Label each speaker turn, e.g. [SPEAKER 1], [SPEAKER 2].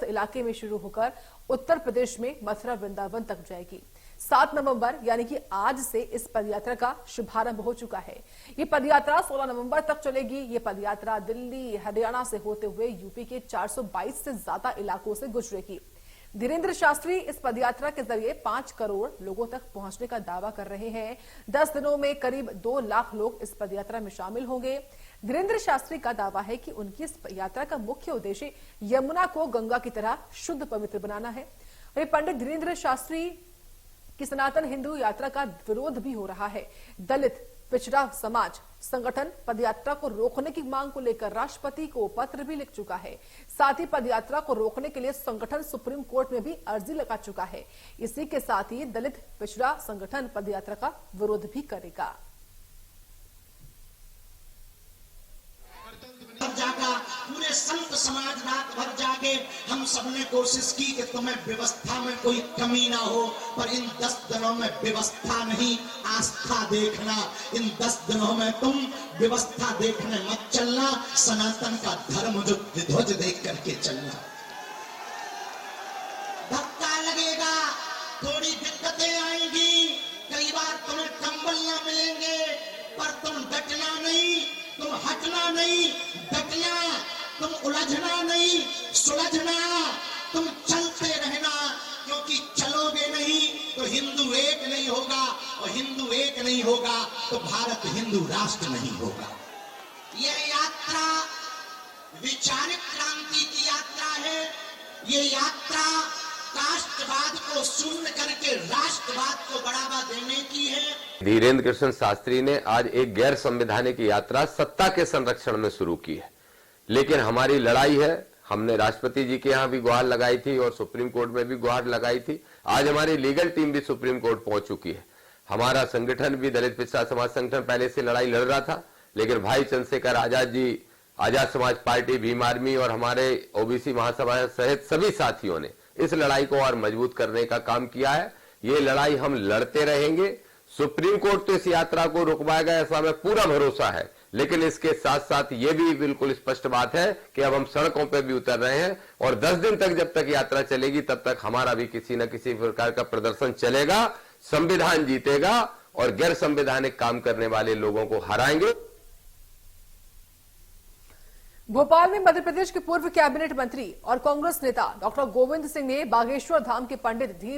[SPEAKER 1] दूरस्थ इलाके में शुरू होकर उत्तर प्रदेश में मथुरा वृंदावन तक जाएगी। 7 नवंबर यानी कि आज से इस पदयात्रा का शुभारंभ हो चुका है। ये पदयात्रा 16 नवंबर तक चलेगी। ये पदयात्रा दिल्ली, हरियाणा से होते हुए यूपी के 422 से ज्यादा इलाकों से गुजरेगी। धीरेन्द्र शास्त्री इस पदयात्रा के जरिए 5 करोड़ लोगों तक पहुंचने का दावा कर रहे हैं। 10 दिनों में करीब 2 लाख लोग इस पदयात्रा में शामिल होंगे। धीरेन्द्र शास्त्री का दावा है कि उनकी इस यात्रा का मुख्य उद्देश्य यमुना को गंगा की तरह शुद्ध पवित्र बनाना है। वहीं पंडित धीरेन्द्र शास्त्री की सनातन हिंदू यात्रा का विरोध भी हो रहा है। दलित पिछड़ा समाज संगठन पदयात्रा को रोकने की मांग को लेकर राष्ट्रपति को पत्र भी लिख चुका है। साथ ही पदयात्रा को रोकने के लिए संगठन सुप्रीम कोर्ट में भी अर्जी लगा चुका है। इसी के साथ ही दलित पिछड़ा संगठन पदयात्रा का विरोध भी करेगा।
[SPEAKER 2] पूरे संत समाज रात भर जागे। हम सबने कोशिश की कि तुम्हें व्यवस्था में कोई कमी ना हो, पर इन 10 दिनों में व्यवस्था नहीं, आस्था देखना। इन 10 दिनों में तुम व्यवस्था देखने मत चलना, सनातन का धर्म जो ध्वज देख करके चलना। धक्का लगेगा, थोड़ी दिक्कतें आएंगी, कई बार तुम्हें कंबल ना मिलेंगे, पर तुम डटना नहीं, तुम हटना नहीं, डटना, तुम उलझना नहीं, सुलझना, तुम चलते रहना, क्योंकि चलोगे नहीं तो हिंदू एक नहीं होगा, और हिंदू एक नहीं होगा तो भारत हिंदू राष्ट्र नहीं होगा। यह यात्रा वैचारिक क्रांति की यात्रा है। ये यात्रा राष्ट्रवाद को शून्य करके राष्ट्रवाद को बढ़ावा देने की है।
[SPEAKER 3] धीरेन्द्र कृष्ण शास्त्री ने आज एक गैर संवैधानिक यात्रा सत्ता के संरक्षण में शुरू की है, लेकिन हमारी लड़ाई है। हमने राष्ट्रपति जी के यहाँ भी गुहार लगाई थी और सुप्रीम कोर्ट में भी गुहार लगाई थी। आज हमारी लीगल टीम भी सुप्रीम कोर्ट पहुंच चुकी है। हमारा संगठन भी दलित पिछड़ा समाज संगठन पहले से लड़ाई लड़ रहा था, लेकिन भाई चंद्रशेखर आजाद जी, आजाद समाज पार्टी, भीम आर्मी और हमारे ओबीसी महासभा सहित सभी साथियों ने इस लड़ाई को और मजबूत करने का काम किया है। ये लड़ाई हम लड़ते रहेंगे। सुप्रीम कोर्ट तो इस यात्रा को रुकवाएगा, ऐसा हमें पूरा भरोसा है, लेकिन इसके साथ साथ ये भी बिल्कुल स्पष्ट बात है कि अब हम सड़कों पर भी उतर रहे हैं और 10 दिन तक जब तक यात्रा चलेगी तब तक हमारा भी किसी न किसी प्रकार का प्रदर्शन चलेगा। संविधान जीतेगा और गैर संवैधानिक काम करने वाले लोगों को हराएंगे।
[SPEAKER 1] भोपाल में मध्य प्रदेश के पूर्व कैबिनेट मंत्री और कांग्रेस नेता डॉक्टर गोविंद सिंह ने बागेश्वर धाम के पंडित